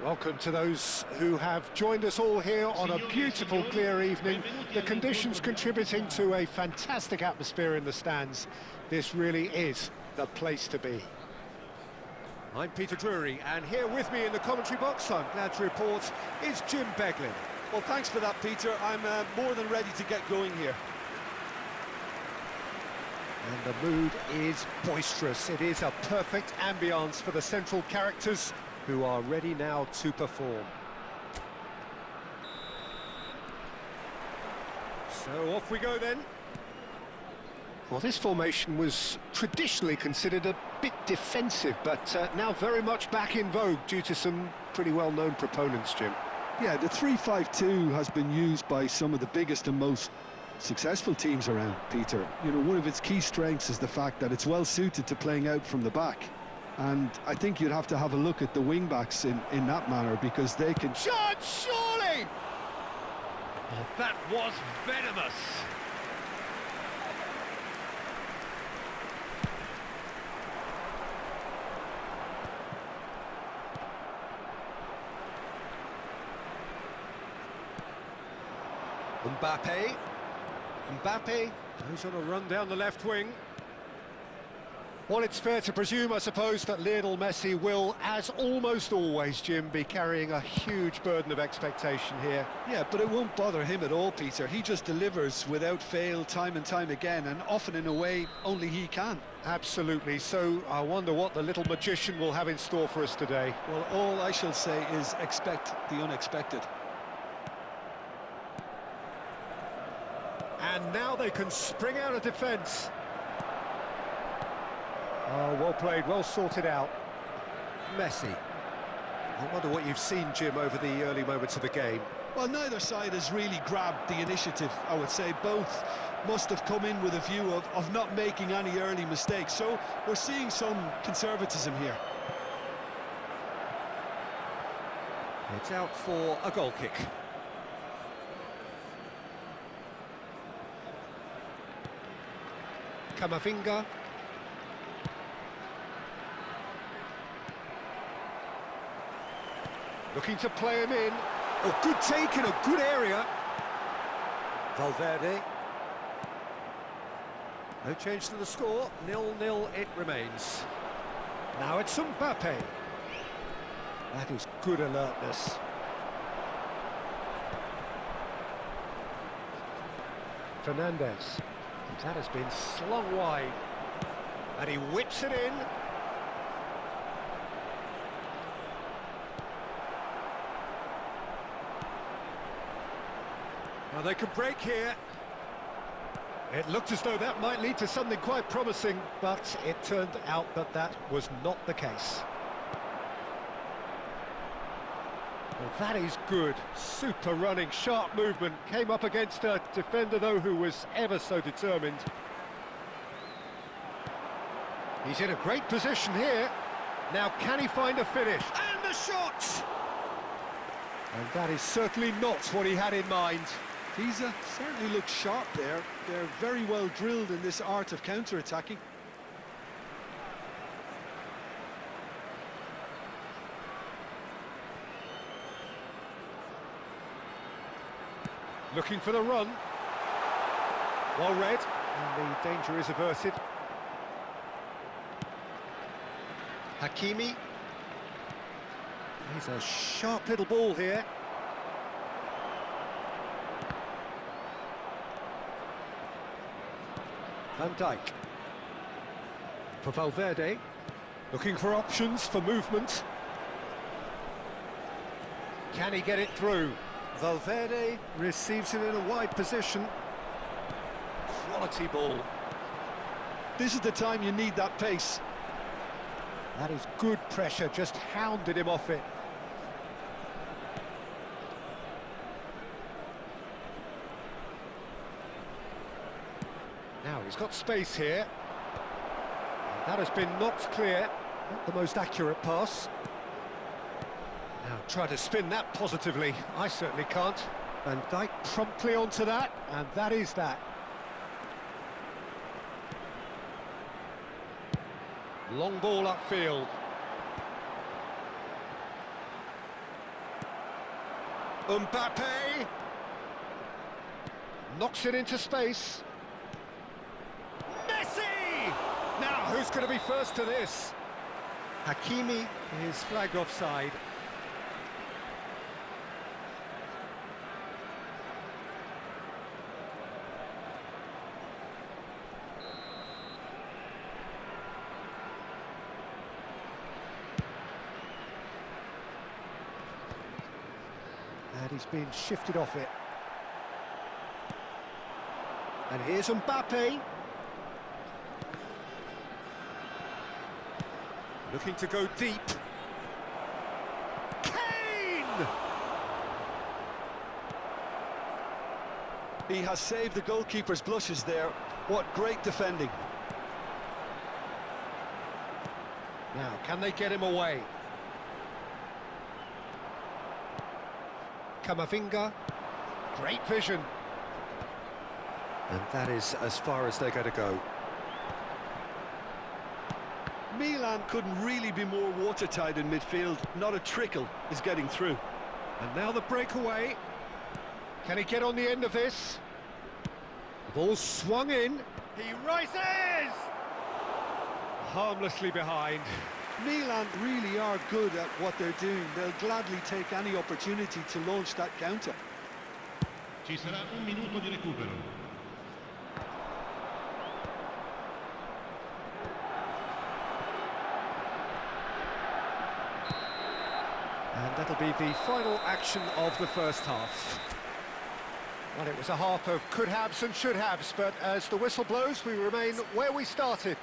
Welcome to those who have joined us all here on a beautiful, clear evening. The conditions contributing to a fantastic atmosphere in the stands. This really is the place to be. I'm Peter Drury, and here with me in the commentary box, I'm glad to report, is Jim Beglin. Well, thanks for that, Peter. I'm more than ready to get going here. And the mood is boisterous. It is a perfect ambience for the central characters who are ready now to perform. So off we go then. Well, this formation was traditionally considered a bit defensive, but now very much back in vogue due to some pretty well-known proponents, Jim. Yeah, the 3-5-2 has been used by some of the biggest and most successful teams around, Peter. You know, one of its key strengths is the fact that it's well suited to playing out from the back. And I think you'd have to have a look at the wing-backs in that manner, because they can... Shot, surely! Oh, that was venomous. Mbappe goes on a run down the left wing. Well, it's fair to presume, I suppose, that Lionel Messi will, as almost always, Jim, be carrying a huge burden of expectation here. Yeah, but it won't bother him at all, Peter. He just delivers without fail time and time again, and often in a way only he can. Absolutely. So I wonder what the little magician will have in store for us today. Well, all I shall say is expect the unexpected. And now they can spring out of defence. Oh, well played, well sorted out. Messi. I wonder what you've seen, Jim, over the early moments of the game. Well, neither side has really grabbed the initiative, I would say. Both must have come in with a view of not making any early mistakes. So we're seeing some conservatism here. It's out for a goal kick. Camavinga. Looking to play him in. Oh, good take in a good area. Valverde. No change to the score. 0-0 it remains. Now it's Mbappe. That is good alertness. Fernandez. That has been slung wide. And he whips it in. Well, they could break here. It looked as though that might lead to something quite promising, but it turned out that that was not the case. Well, that is good. Super running, sharp movement. Came up against a defender, though, who was ever so determined. He's in a great position here. Now, can he find a finish? And the shot! And that is certainly not what he had in mind. He's certainly looked sharp there. They're very well drilled in this art of counter-attacking. Looking for the run. Well read, and the danger is averted. Hakimi. He's a sharp little ball here. Van Dijk. For Valverde. Looking for options for movement. Can he get it through? Valverde receives it in a wide position. Quality ball. This is the time you need that pace. That is good pressure, just hounded him off it. Now he's got space here. And that has been knocked clear. Not the most accurate pass. Now try to spin that positively. I certainly can't. Van Dijk promptly onto that, and that is that. Long ball upfield. Mbappe! Knocks it into space. Messi! Now, who's going to be first to this? Hakimi is flagged offside. And he's been shifted off it. And here's Mbappe. Looking to go deep. Kane! He has saved the goalkeeper's blushes there. What great defending. Now, can they get him away? Camavinga. Great vision. And that is as far as they're going to go. Milan couldn't really be more watertight in midfield. Not a trickle is getting through. And now the breakaway. Can he get on the end of this? The ball swung in. He rises! Harmlessly behind. Milan really are good at what they're doing. They'll gladly take any opportunity to launch that counter. Ci sarà un minuto di recupero. And that'll be the final action of the first half. Well, it was a half of could-haves and should-haves, but as the whistle blows, we remain where we started.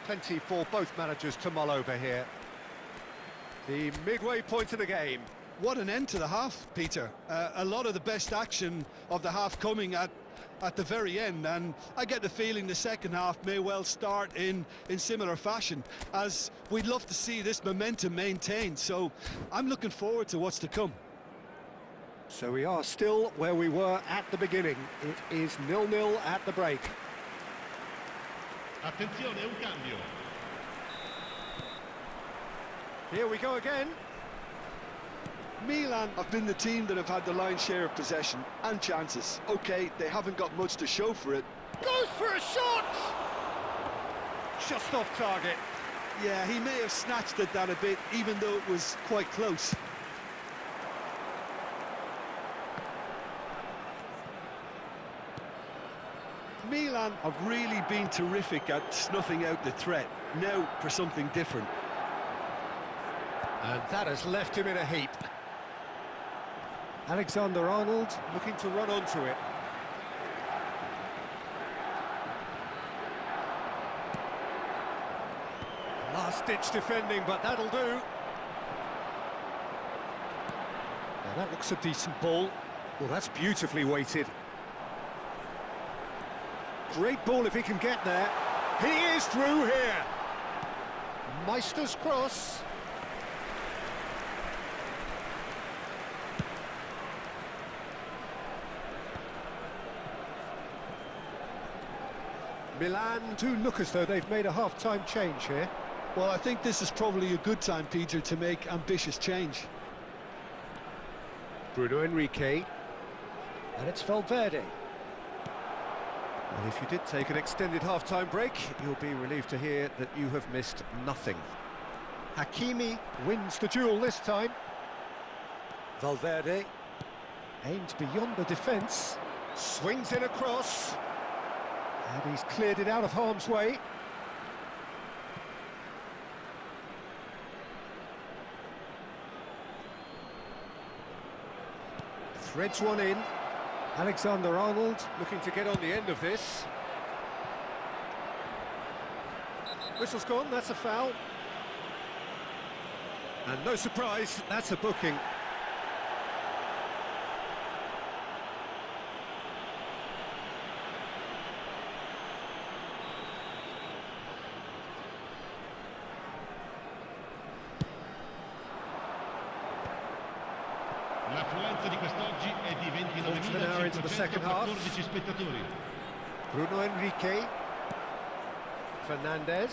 Plenty for both managers to mull over here. The midway point of the game. What an end to the half, Peter. A lot of the best action of the half coming at the very end, and I get the feeling the second half may well start in similar fashion, as we'd love to see this momentum maintained, so I'm looking forward to what's to come. So we are still where we were at the beginning. It is 0-0 at the break. Attenzione, un cambio. Here we go again. Milan have been the team that have had the lion's share of possession and chances. OK, they haven't got much to show for it. Goes for a shot! Just off target. Yeah, he may have snatched at that a bit, even though it was quite close. Milan have really been terrific at snuffing out the threat. Now for something different. And that has left him in a heap. Alexander-Arnold looking to run onto it. Last-ditch defending, but that'll do. Now that looks a decent ball. Well, that's beautifully weighted. Great ball if he can get there. He is through here. Meister's cross. Milan do look as though they've made a half-time change here. Well, I think this is probably a good time, Peter, to make ambitious change. Bruno Enrique. And it's Valverde. Well, if you did take an extended half-time break, you'll be relieved to hear that you have missed nothing. Hakimi wins the duel this time. Valverde aimed beyond the defence, swings in across, and he's cleared it out of harm's way. Threads one in. Alexander-Arnold looking to get on the end of this. Whistle's gone, that's a foul. And no surprise, that's a booking. L'affluenza di quest'oggi è di 29.514 spettatori. Bruno Enrique. Fernandez.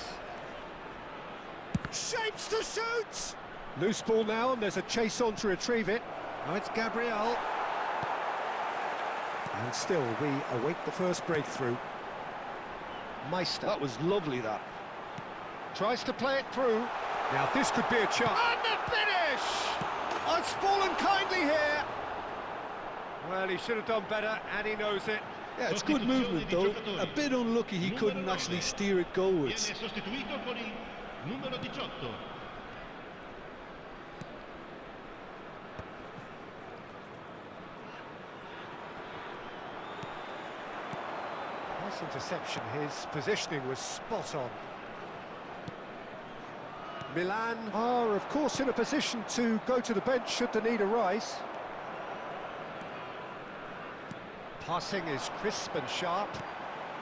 Shapes to shoot! Loose ball now, and there's a chase on to retrieve it. Now it's Gabriel. And still, we await the first breakthrough. Meister. That was lovely, that. Tries to play it through. Now this could be a chance. And the finish! Oh, it's fallen kindly here. Well, he should have done better, and he knows it. Yeah, it's good movement, though. A bit unlucky he couldn't actually steer it goalwards. Viene sostituito con il numero 18. Nice interception. His positioning was spot on. Milan are, of course, in a position to go to the bench should the need arise. Passing is crisp and sharp.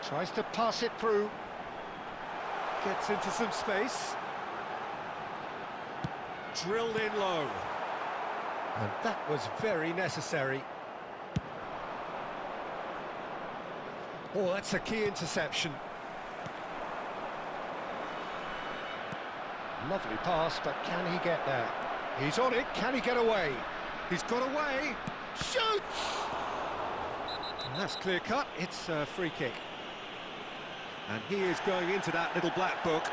Tries to pass it through. Gets into some space. Drilled in low. And that was very necessary. Oh, that's a key interception. Lovely pass, but can he get there? He's on it, can he get away? He's got away, shoots! And that's clear cut, it's a free kick. And he is going into that little black book.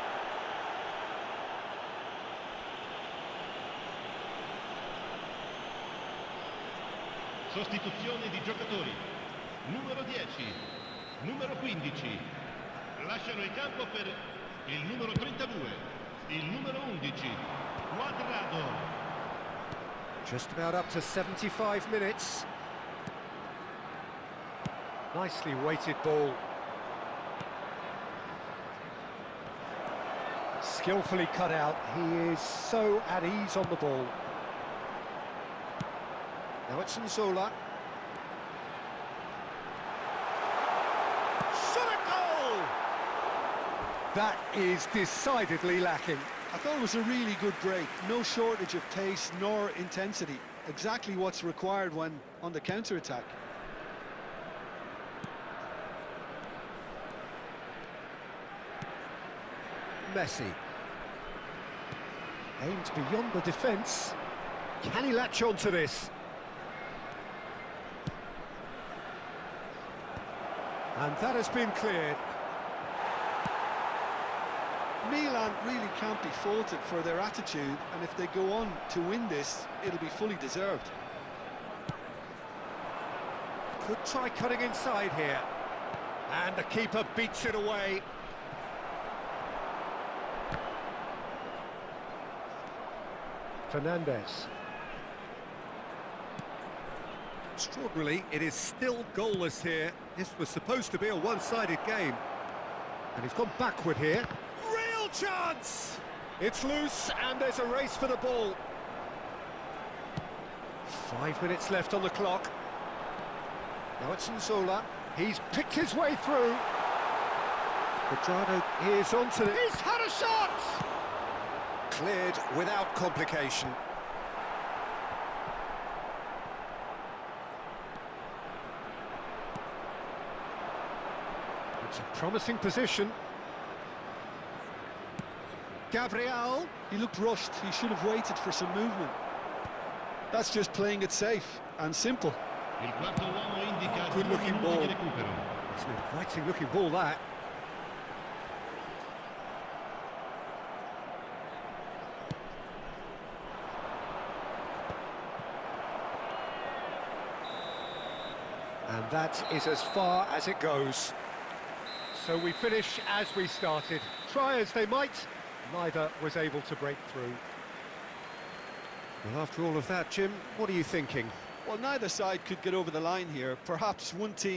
Sostituzione di giocatori. Numero 10, numero 15. Lasciano il campo per il numero 32, il numero 11, Quadrado. Just about up to 75 minutes. Nicely weighted ball. Skillfully cut out. He is so at ease on the ball. Now it's Nzola. Shot a goal! That is decidedly lacking. I thought it was a really good break. No shortage of pace nor intensity. Exactly what's required when on the counter-attack. Messi. Aimed beyond the defence. Can he latch on to this? And that has been cleared. Milan really can't be faulted for their attitude, and if they go on to win this, it'll be fully deserved. Could try cutting inside here. And the keeper beats it away. Fernandez. Extraordinarily, it is still goalless here. This was supposed to be a one-sided game. And he's gone backward here. Real chance! It's loose, and there's a race for the ball. 5 minutes left on the clock. Now it's Nzola. He's picked his way through. Quadrado is onto it. He's had a shot! Cleared without complication. It's a promising position. Gabriel. He looked rushed. He should have waited for some movement. That's just playing it safe and simple. Il quarto uomo indica Good looking minuti ball. di recupero. It's an inviting looking ball, that. And that is as far as it goes. So we finish as we started. Try as they might, neither was able to break through. Well, after all of that, Jim, what are you thinking? Well, neither side could get over the line here. Perhaps one team